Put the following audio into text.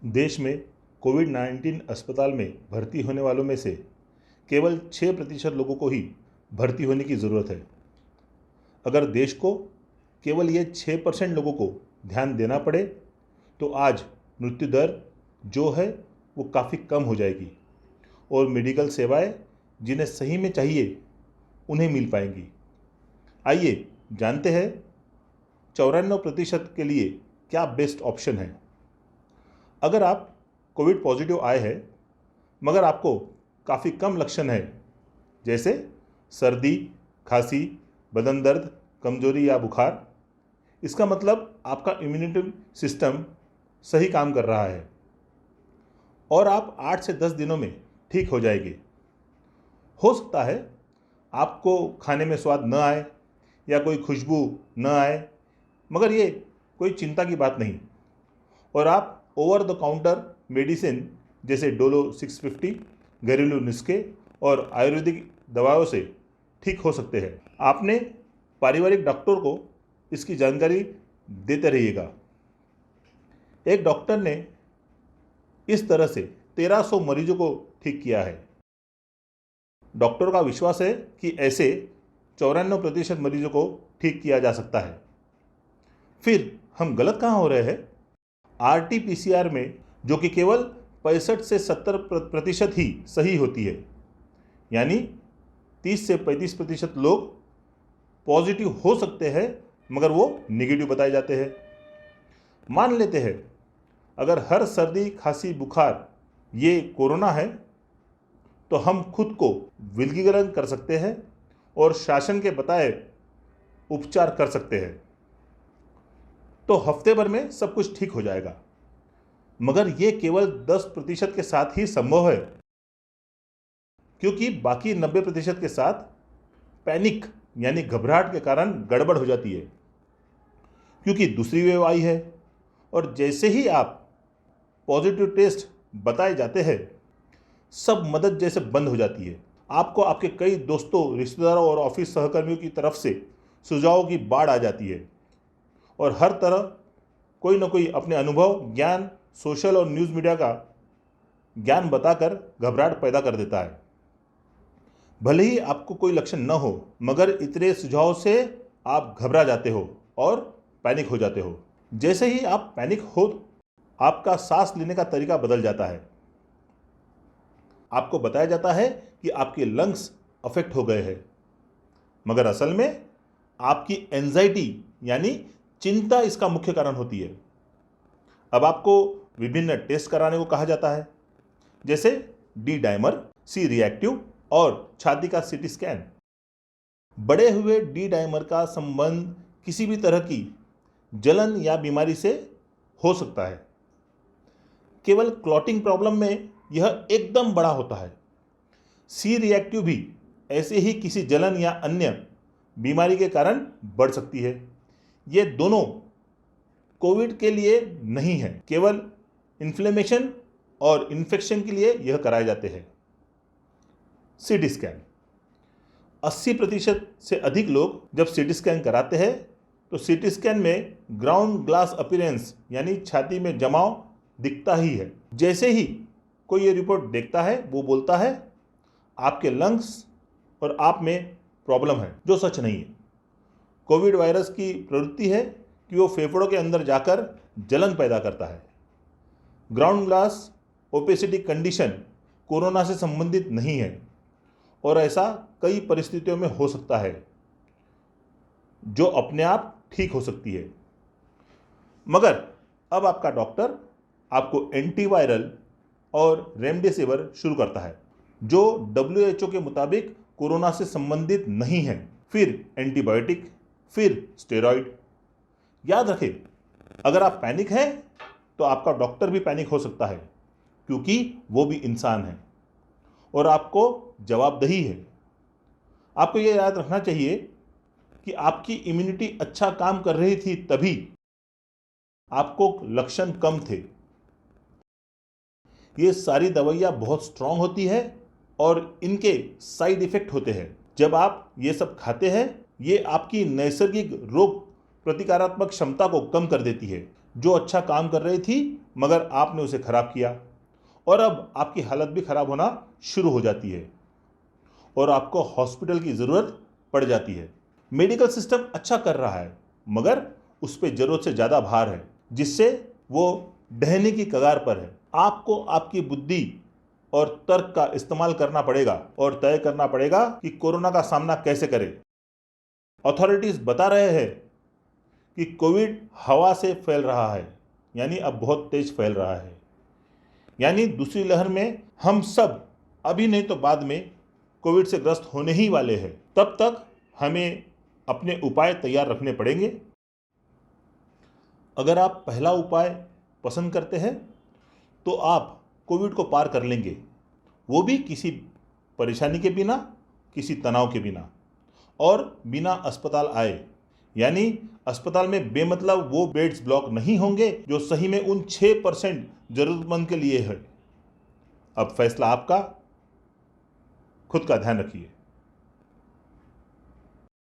देश में कोविड-19 अस्पताल में भर्ती होने वालों में से केवल 6% लोगों को ही भर्ती होने की ज़रूरत है। अगर देश को केवल ये 6% लोगों को ध्यान देना पड़े तो आज मृत्यु दर जो है वो काफ़ी कम हो जाएगी और मेडिकल सेवाएं जिन्हें सही में चाहिए उन्हें मिल पाएंगी। आइए जानते हैं 94% के लिए क्या बेस्ट ऑप्शन है। अगर आप कोविड पॉजिटिव आए हैं मगर आपको काफ़ी कम लक्षण है, जैसे सर्दी, खांसी, बदन दर्द, कमजोरी या बुखार, इसका मतलब आपका इम्यूनिटी सिस्टम सही काम कर रहा है और आप 8 से 10 दिनों में ठीक हो जाएंगे। हो सकता है आपको खाने में स्वाद न आए या कोई खुशबू न आए, मगर ये कोई चिंता की बात नहीं और आप ओवर द काउंटर मेडिसिन जैसे डोलो 650, घरेलू नुस्खे और आयुर्वेदिक दवाओं से ठीक हो सकते हैं। आपने पारिवारिक डॉक्टर को इसकी जानकारी देते रहिएगा। एक डॉक्टर ने इस तरह से 1300 मरीजों को ठीक किया है। डॉक्टर का विश्वास है कि ऐसे 94% मरीजों को ठीक किया जा सकता है। फिर हम गलत कहाँ हो रहे हैं? RT-PCR में, जो कि केवल 65 से 70% ही सही होती है, यानी 30 से 35% लोग पॉजिटिव हो सकते हैं मगर वो नेगेटिव बताए जाते हैं। मान लेते हैं अगर हर सर्दी, खांसी, बुखार ये कोरोना है तो हम खुद को विलगीकरण कर सकते हैं और शासन के बताए उपचार कर सकते हैं, तो हफ्ते भर में सब कुछ ठीक हो जाएगा। मगर ये केवल 10% के साथ ही संभव है, क्योंकि बाकी 90% के साथ पैनिक यानी घबराहट के कारण गड़बड़ हो जाती है, क्योंकि दूसरी वेव आई है और जैसे ही आप पॉजिटिव टेस्ट बताए जाते हैं सब मदद जैसे बंद हो जाती है। आपको आपके कई दोस्तों, रिश्तेदारों और ऑफिस सहकर्मियों की तरफ से सुझावों की बाढ़ आ जाती है और हर तरह कोई ना कोई अपने अनुभव, ज्ञान, सोशल और न्यूज़ मीडिया का ज्ञान बताकर घबराहट पैदा कर देता है। भले ही आपको कोई लक्षण न हो मगर इतने सुझाव से आप घबरा जाते हो और पैनिक हो जाते हो। जैसे ही आप पैनिक हो आपका सांस लेने का तरीका बदल जाता है। आपको बताया जाता है कि आपके लंग्स अफेक्ट हो गए हैं, मगर असल में आपकी एंजाइटी यानी चिंता इसका मुख्य कारण होती है। अब आपको विभिन्न टेस्ट कराने को कहा जाता है, जैसे डी डाइमर, सी रिएक्टिव और छाती का सीटी स्कैन। बढ़े हुए डी डाइमर का संबंध किसी भी तरह की जलन या बीमारी से हो सकता है। केवल क्लॉटिंग प्रॉब्लम में यह एकदम बड़ा होता है। सी रिएक्टिव भी ऐसे ही किसी जलन या अन्य बीमारी के कारण बढ़ सकती है। ये दोनों कोविड के लिए नहीं है, केवल इन्फ्लेमेशन और इन्फेक्शन के लिए यह कराए जाते हैं। सीटी स्कैन 80% से अधिक लोग जब सीटी स्कैन कराते हैं तो सीटी स्कैन में ग्राउंड ग्लास अपीयरेंस यानी छाती में जमाव दिखता ही है। जैसे ही कोई ये रिपोर्ट देखता है वो बोलता है आपके लंग्स और आप में प्रॉब्लम है, जो सच नहीं है। कोविड वायरस की प्रवृत्ति है कि वो फेफड़ों के अंदर जाकर जलन पैदा करता है। Ground glass opacity condition corona से संबंधित नहीं है और ऐसा कई परिस्थितियों में हो सकता है जो अपने आप ठीक हो सकती है। मगर अब आपका डॉक्टर आपको एंटीवायरल और रेमडेसिविर शुरू करता है, जो WHO के मुताबिक कोरोना से संबंधित नहीं है, फिर एंटीबायोटिक, फिर स्टेरॉइड। याद रखें, अगर आप पैनिक हैं तो आपका डॉक्टर भी पैनिक हो सकता है, क्योंकि वो भी इंसान है और आपको जवाबदेही है। आपको ये याद रखना चाहिए कि आपकी इम्यूनिटी अच्छा काम कर रही थी तभी आपको लक्षण कम थे। ये सारी दवाइयाँ बहुत स्ट्रांग होती है और इनके साइड इफ़ेक्ट होते हैं। जब आप ये सब खाते हैं ये आपकी नैसर्गिक रोग प्रतिकारात्मक क्षमता को कम कर देती है। जो अच्छा काम कर रही थी मगर आपने उसे खराब किया और अब आपकी हालत भी खराब होना शुरू हो जाती है और आपको हॉस्पिटल की ज़रूरत पड़ जाती है। मेडिकल सिस्टम अच्छा कर रहा है मगर उस पर ज़रूरत से ज़्यादा भार है, जिससे वो ढहने की कगार पर है। आपको आपकी बुद्धि और तर्क का इस्तेमाल करना पड़ेगा और तय करना पड़ेगा कि कोरोना का सामना कैसे करें। अथॉरिटीज़ बता रहे हैं कि कोविड हवा से फैल रहा है, यानी अब बहुत तेज फैल रहा है, यानी दूसरी लहर में हम सब अभी नहीं तो बाद में कोविड से ग्रस्त होने ही वाले हैं। तब तक हमें अपने उपाय तैयार रखने पड़ेंगे। अगर आप पहला उपाय पसंद करते हैं तो आप कोविड को पार कर लेंगे, वो भी किसी परेशानी के बिना, किसी तनाव के बिना और बिना अस्पताल आए। यानी अस्पताल में बेमतलब वो बेड्स ब्लॉक नहीं होंगे जो सही में उन 6% जरूरतमंद के लिए है। अब फैसला आपका, खुद का ध्यान रखिए।